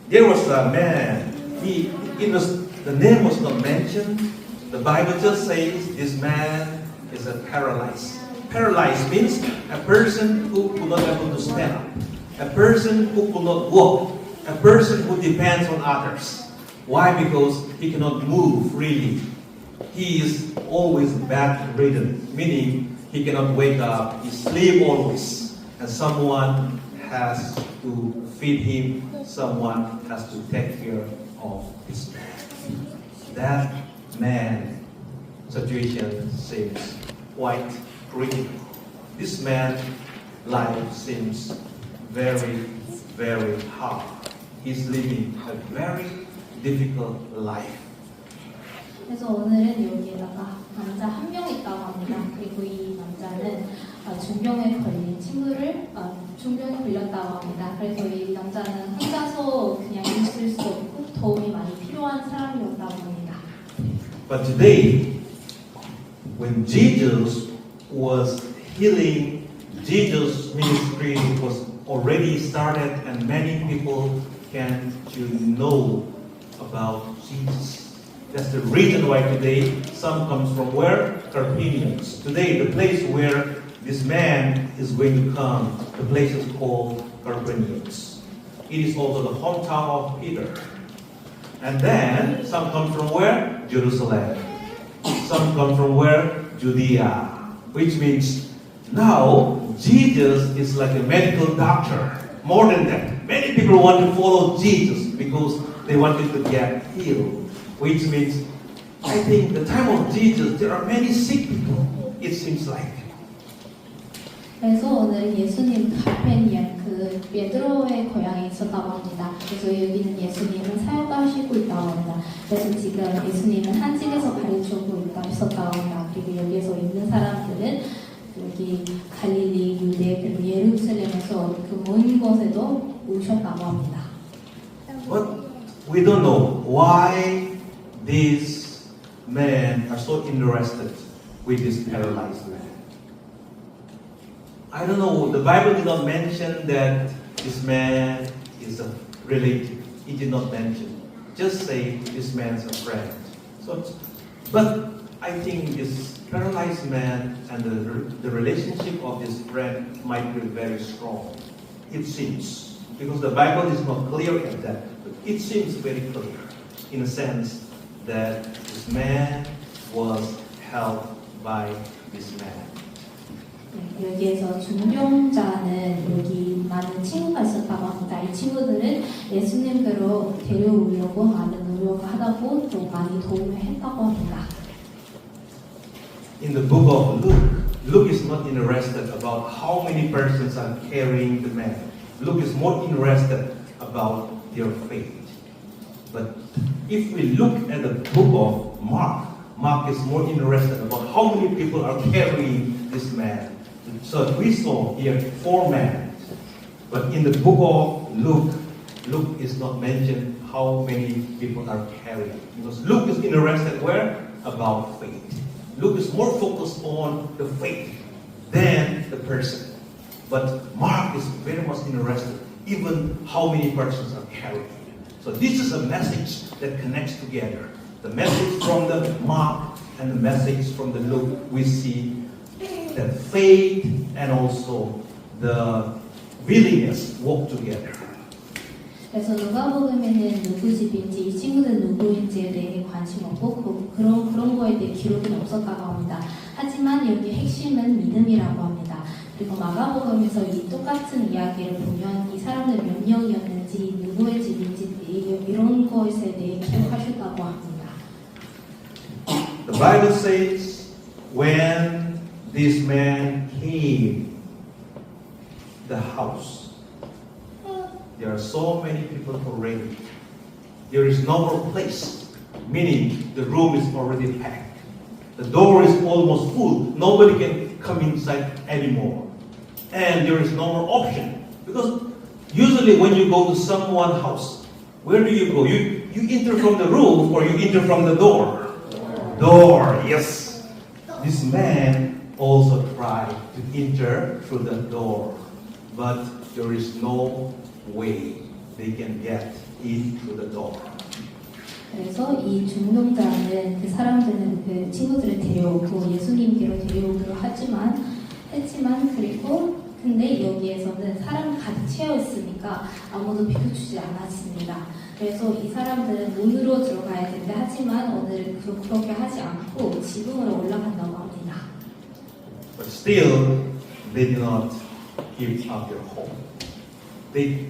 There was a man. The name was not mentioned. The Bible just says this man is a paralyzed. Paralyzed means a person who could not able to stand up, a person who could not walk, a person who depends on others. Why? Because he cannot move freely. He is always bedridden, meaning he cannot wake up. He sleeps always, and someone has to feed him. Someone has to take care of this man. That man situation seems quite critical. This man's life seems very, very hard. He's living a very difficult life. 그래서 오늘은 여기에다가 남자 한 명 있다고 합니다. 그리고 이 남자는 중병에 걸린 친구를 중병에 걸렸다고 합니다. 그래서 이 남자는 혼자서 그냥 있을 수 없고 도움이 많이 필요한 사람이었다고 합니다. But today, when Jesus was healing, Jesus' ministry was already started, and many people came to know about Jesus. That's the reason why today some comes from where? Carpinians. Today, the place where this man is going to come, the place is called Carpinians. It is also the hometown of Peter. And then some come from where? Jerusalem. Some come from where? Judea. Which means now Jesus is like a medical doctor. More than that, many people want to follow Jesus because they wanted to get healed. Which means, I think the time of Jesus, there are many sick people, it seems like. 그래서 오늘 예수님 갈페니안 그 베드로의 고향에 있었다고 합니다. 그래서 여기는 예수님은 사역하시고 있다고 합니다. 그래서 지금 예수님은 한직에서 가르치고 있었다고 합니다. 그리고 여기에서 있는 사람들은 여기 갈릴리, 유대, 그리고 예루살렘에서 그 먼 곳에도 오셨다고 합니다. But we don't know why these men are so interested with this paralyzed man. I don't know, the Bible did not mention that this man is a relative. It did not mention. Just say this man is a friend. But I think this paralyzed man and the relationship of this friend might be very strong. It seems. Because the Bible is not clear at that. But it seems very clear in a sense that this man was helped by this man. 여기에서 중병자는 여기 많은 친구가 있었다고 합니다. 이 친구들은 예수님께로 데려오려고 많은 노력을 하다고 또 많이 도움을 했다고 합니다. In the book of Luke, Luke is not interested about how many persons are carrying the man. Luke is more interested about their faith. But if we look at the book of Mark, Mark is more interested about how many people are carrying this man. So we saw here 4 men. But in the book of Luke, Luke is not mentioned how many people are carrying. Because Luke is interested where? About faith. Luke is more focused on the faith than the person. But Mark is very much interested even how many persons are carrying. So this is a message that connects together. The message from the Mark and the message from the Luke, we see that faith and also the willingness walk together. 그래서 누가복음에는 누구 집인지 이 친구는 누구인지에 대해 관심 없고 그런 거에 대해 기록은 없었다고 합니다. 하지만 여기 핵심은 믿음이라고 합니다. 그리고 마가복음에서 이 똑같은 이야기를 보면 이 사람들 몇 명이었는지 누구의 집인지 이런 것에 대해 기록하셨다고 합니다. The Bible says when this man came the house, there are so many people already. There is no more place, meaning the room is already packed. The door is almost full. Nobody can come inside anymore. And there is no more option. Because usually when you go to someone's house, where do you go? You enter from the roof or you enter from the door? Door, yes. This man also tried to enter through the door. But there is no way they can get in through the door. 그래서 이 중동자는 그 사람들은 그 친구들을 데려오고 예수님께로 데려오기로 했지만 그리고 근데 여기에서는 사람 가득 채워 있으니까 아무도 비켜주지 않았습니다. 그래서 이 사람들은 문으로 들어가야 된다 하지만 오늘은 그렇게 하지 않고 지붕으로 올라간다고 합니다. But still, they did not give up their hope. They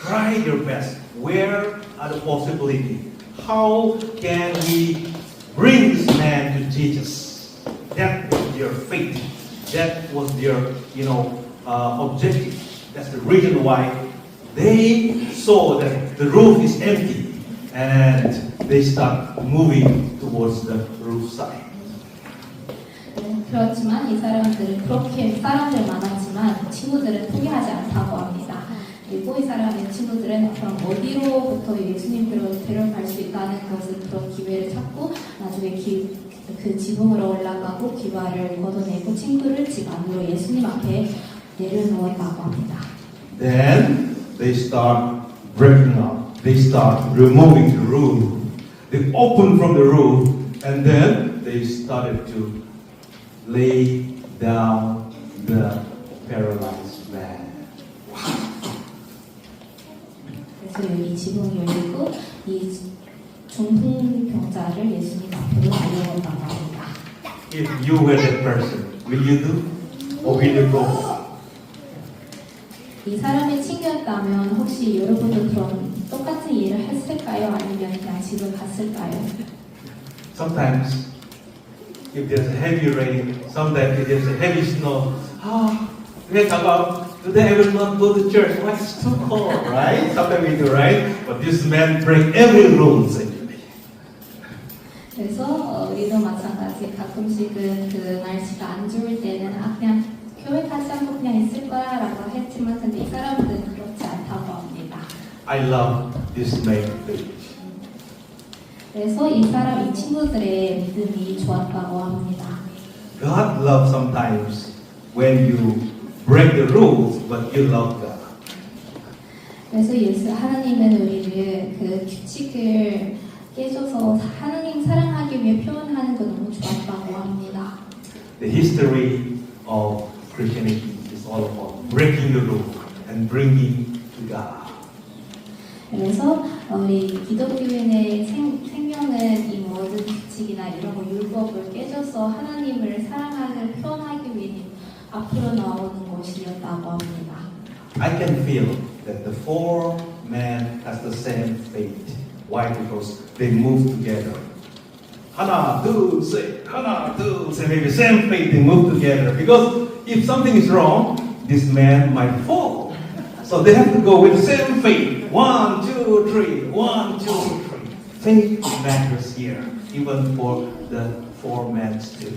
tried their best. Where are the possibilities? How can we bring this man to Jesus? That was their faith. That was their, objective. That's the reason why they saw that the roof is empty, and they start moving towards the roof side. 그렇지만 이 사람들은 그렇게 사람들 많았지만 친구들은 포기하지 않다고 합니다. 그리고 이 사람의 친구들은 그럼 어디로부터 예수님께로 데려갈 수 있다는 것을 그런 기회를 찾고 나중에 그 지붕으로 올라가고 기와를 걷어내고 친구를 집 안으로 예수님 앞에 내려놓았다고 합니다. Then they start breaking up. They start removing the roof. They open from the roof, and then they started to lay down the paralyzed man. 그래서 여기 지붕이 열리고 이 중풍병자를 예수님 앞으로 달려온다고 합니다. If you were that person, will you do? Or will you go? 이 사람의 친구였다면 혹시 여러분도 그런 똑같은 일을 했을까요? 아니면 그냥 집을 갔을까요? Sometimes, if there's a heavy rain, sometimes if there's a heavy snow, today I will not go to church. Why it's too cold, right? Sometimes we do, right? But this man break every rule. 그래서 우리도 마찬가지 가끔씩은 그 날씨가 안 좋을 때는 그냥 교회 가지 않고 그냥 있을 거야 라고 했지만 근데 이 사람들은 그렇지 않다고 합니다. I love this man. 그래서 이 친구들의 믿음이 좋았다고 합니다. God loves sometimes when you break the rules, but you love God. 그래서 하나님은 우리를 그 규칙을 깨줘서 하나님 사랑하기 위해 표현하는 거 너무 좋았다고 합니다. The history of Christianity is all about breaking the rule and bringing to God. 그래서 우리 기독교인의 생명은 이 모든 규칙이나 이런 거 율법을 깨줘서 하나님을 사랑하는 표현하기 위해 앞으로 나오는 것이었다고 합니다. I can feel that the four men has the same faith. Why? Because they move together. 하나, 둘, 셋. 하나, 둘, 셋. Maybe same faith, they move together. Because if something is wrong, this man might fall. So they have to go with the same faith. 1, 2, 3. 1, 2, 3. Faith matters here, even for the four men too.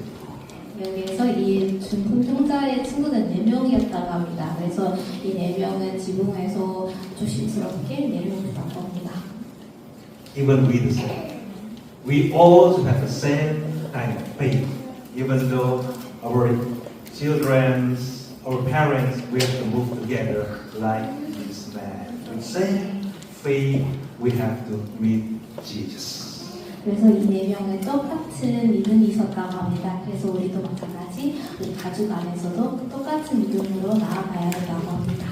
여기에서 이 중풍자의 친구는 4명이었다고 합니다. 그래서 이 4명은 지붕에서 조심스럽게 내려오더라고 합니다. Even we the same. We also have the same kind of faith. Even though our children, our parents, we have to move together like this man. With same faith, we have to meet Jesus. 그래서 이 4명은 똑같은 믿음이 있었다고 합니다. 그래서 우리도 마찬가지 우리 가족 안에서도 똑같은 믿음으로 나아가야 된다고 합니다.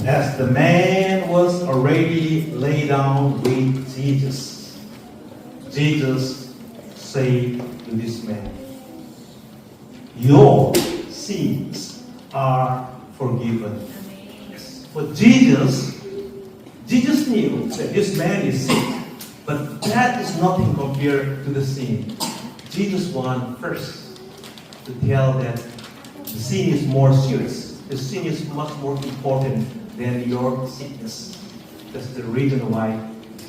As the man was already laid down with Jesus, Jesus said to this man, "Your sins are forgiven." Yes. For Jesus knew that this man is sick. But that is nothing compared to the sin. Jesus wanted first to tell that the sin is more serious. The sin is much more important than your sickness. That's the reason why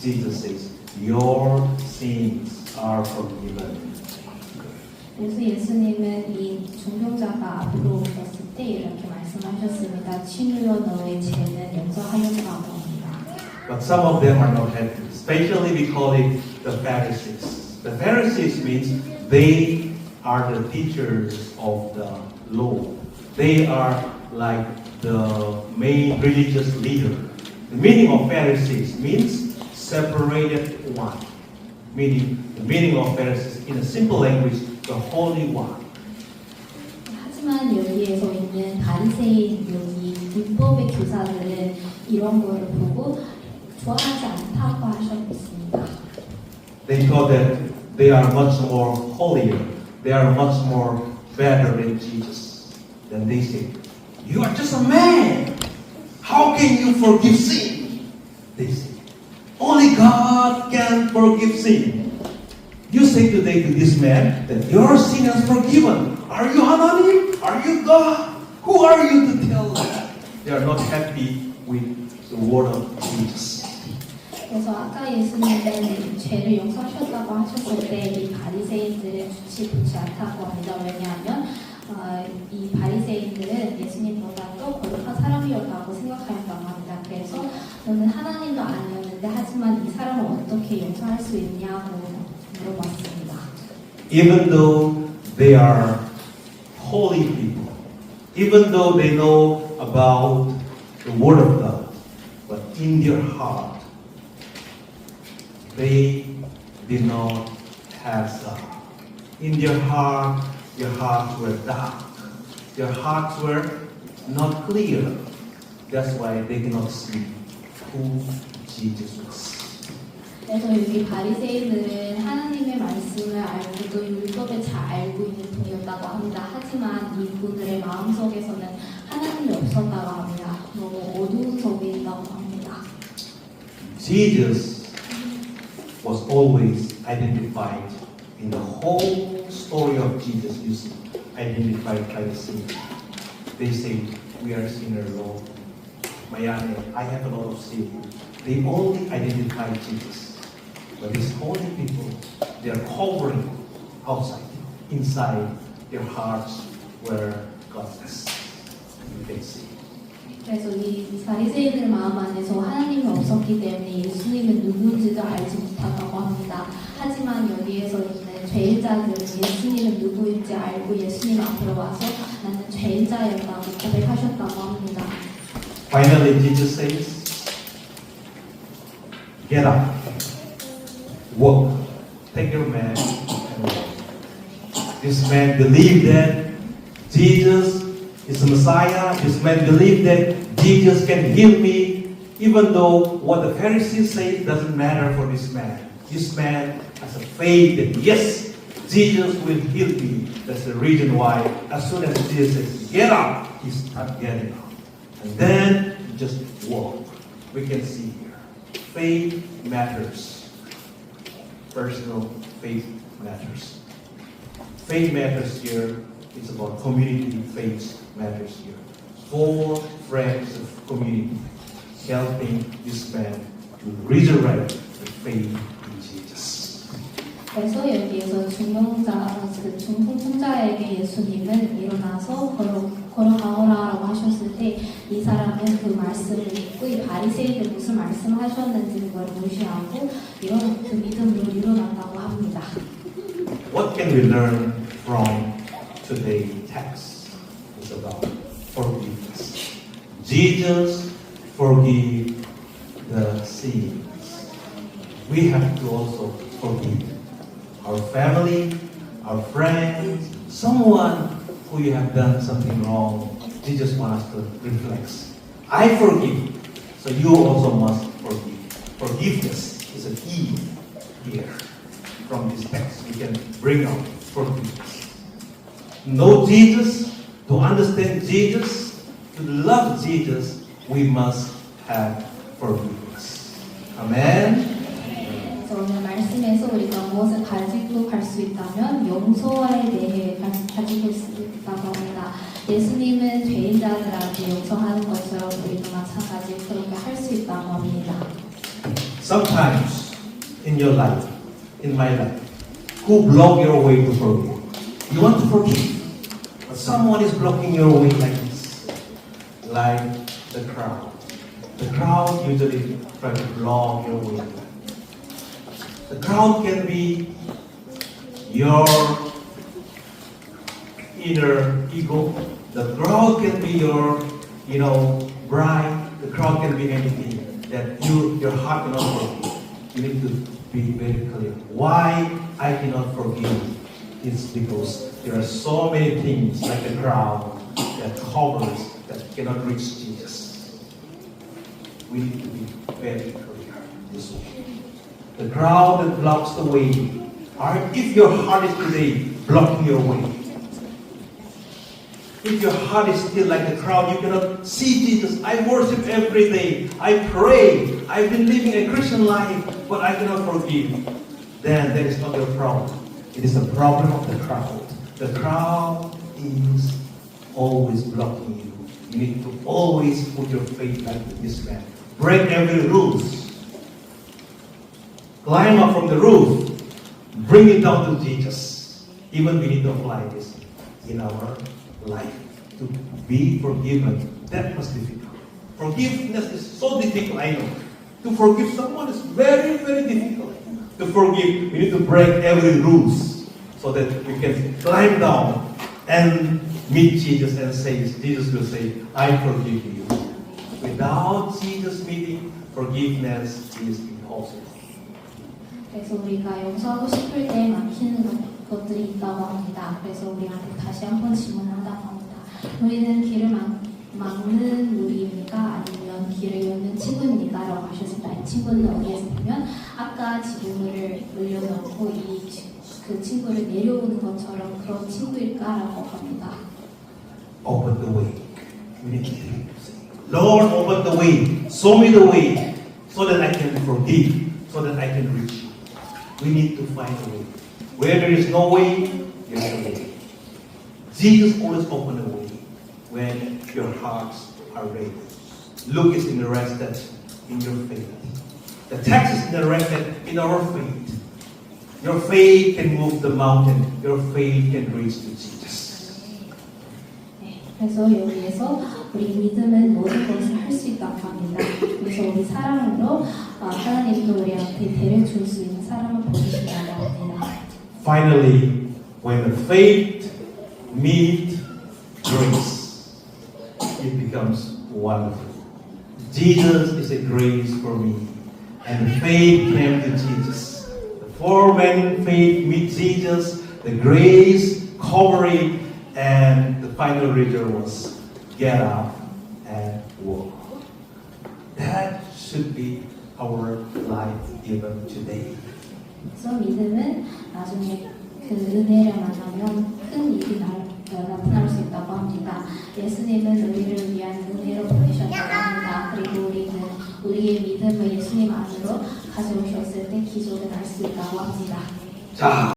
Jesus says, "Your sins are forgiven." 그래서 예수님은 이 중병자가 앞으로 오셨을 때 이렇게 말씀하셨습니다. 친구여 너의 죄는 용서하였다고 합니다. But some of them are not happy. Especially we call it the Pharisees. The Pharisees means they are the teachers of the law. They are like the main religious leader. The meaning of Pharisees means separated one. Meaning, the meaning of Pharisees in a simple language, the holy one. 하지만 여기에서 있는 바리새인 여기 율법의 교사들은 이런 거를 보고 좋아하지 않다고 하셨습니다. They thought that they are much more holier. They are much more better than Jesus. Then they say, "You are just a man. How can you forgive sin?" They say, "Only God can forgive sin." You say today to this man that your sin is forgiven. Are you Haна님? Are you God? Who are you to tell that? They are not happy with the word of Jesus. 그래서 아까 예수님은 죄를 용서하셨다고 하셨을 때 이 바리새인들은 좋지 좋지 않다고 합니다. 왜냐하면 이 바리새인들은 예수님보다도 거룩한 사람이었다고 생각하였다고 합니다. 그래서 너는 하나님도 아니었는데 하지만 이 사람을 어떻게 용서할 수 있냐고 물어봤습니다. Even though they are holy people, even though they know about the Word of God, but in their heart, they did not have God. In their hearts were dark. Their hearts were not clear. That's why they cannot see who Jesus was. 그래서 여기 바리새인들은 하나님의 말씀을 알고 또 율법을 잘 알고 있는 분이었다고 합니다. 하지만 이분들의 마음속에서는 하나님이 없었다고 합니다. 너무 어두운 속에 있다고 합니다. Jesus was always identified in the whole story of Jesus. You see, identified by the sinner. They say, "We are sinners, Lord. Mayane, I have a lot of sin." They only identify Jesus. But these holy people, they are covering outside. Inside, their hearts were godless. You can see. 그래서 이 바리새인들 마음 안에서 하나님이 없었기 때문에 예수님은 누구인지도 알지 못하다고 합니다. 하지만 여기에서 있는 죄인자들은 예수님은 누구인지 알고 예수님 앞으로 와서 나는 죄인자였다고 고백하셨다고 합니다. Finally, Jesus says, "Get up, walk, take your mat and walk." This man believed that Jesus is the Messiah. This man believed that Jesus can heal me, even though what the Pharisees say doesn't matter for this man. This man has a faith that yes, Jesus will heal me. That's the reason why as soon as Jesus says, "Get up," he starts getting up. And then he just walk. We can see here. Faith matters. Personal faith matters. Faith matters here. It's about community. Faith matters here. 4 friends of community helping this man to resurrect the faith in Jesus. 그래서 여기에서 중풍자에게 예수님은 일어나서 걸어가오라라고 하셨을 때 이 사람은 그 말씀을 믿고 이 바리새인들 무슨 말씀을 하셨는지 그걸 무시하고 이런 그 믿음으로 일어났다고 합니다. What can we learn from today's text? It's about forgiveness. Jesus forgive the sins. We have to also forgive our family, our friends, someone who you have done something wrong. Jesus wants us to reflect. I forgive, so you also must forgive. Forgiveness is a key here. From this text, we can bring out forgiveness. Know Jesus, to understand Jesus, to love Jesus, we must have forgiveness. Amen. 그래서 오늘 말씀에서 우리가 무엇을 가지고 갈 수 있다면 용서에 대해 가지고 있다고 합니다. 예수님은 죄인자들한테 용서하는 것처럼 우리도 마찬가지 그렇게 할 수 있다고 합니다. Sometimes in your life, in my life, who block your way to forgive? You want to forgive, but someone is blocking your way like this, like the crowd. The crowd usually try to block your way. The crowd can be your inner ego. The crowd can be your, pride. The crowd can be anything that your heart cannot forgive, you need to be very clear. Why I cannot forgive? It's because there are so many things like a crowd that covers, that cannot reach Jesus. We need to be very clear this way. The crowd that blocks the way, or if your heart is today blocking your way, if your heart is still like the crowd, you cannot see Jesus. I worship every day. I pray. I've been living a Christian life, but I cannot forgive. Then that is not your problem. It is the problem of the crowd. The crowd is always blocking you. You need to always put your faith like this man. Break every rules. Climb up from the roof. Bring it down to Jesus. Even we need to apply this in our life. To be forgiven, that was difficult. Forgiveness is so difficult, I know. To forgive someone is very, very difficult. To forgive, we need to break every rules so that we can climb down and meet Jesus and say, Jesus will say, I forgive you. Without Jesus meeting, forgiveness is impossible. 그래서 우리가 용서하고 싶을 때 막히는 것들이 있다고 합니다. 그래서 우리한테 다시 한번 질문한다고 합니다. 우리는 길을 막는 무리입니까? 아니면 길을 여는 친구입니까? 라고 하셨습니다. 이 친구는 어디에서 보면 아까 지붕을 올려놓고 그 친구를 내려오는 것처럼 그런 친구일까라고 합니다. Open the way. We need to say, Lord, open the way. Show me the way so that I can forgive, so that I can reach you. We need to find a way. Where there is no way, there is a way. Jesus always opens a way when your hearts are ready. Luke is interested in your faith. The text is interested in our faith. Your faith can move the mountain. Your faith can reach to Jesus. 네, 그래서 여기에서 우리 믿음은 모든 것을 할 수 있다고 합니다. 그래서 우리 사랑으로 하나님도 우리한테 대를 줄 수 있는 사람을 보내신다고 합니다. Finally, when the faith meets grace, it becomes wonderful. Jesus is a grace for me, and faith came to Jesus. For when faith meets Jesus, the grace covering, and the final result was get up and walk. That should be our life even today. 그래서 믿음은 나중에 그 은혜를 만나면 큰 일이 나타날 수 있다고 합니다. 예수님은 우리를 위한 은혜로 보내셨다고 합니다. 그리고 우리는 우리의 믿음을 예수님 안으로 가져오셨을 때 기적을 할 수 있다고 합니다. 자.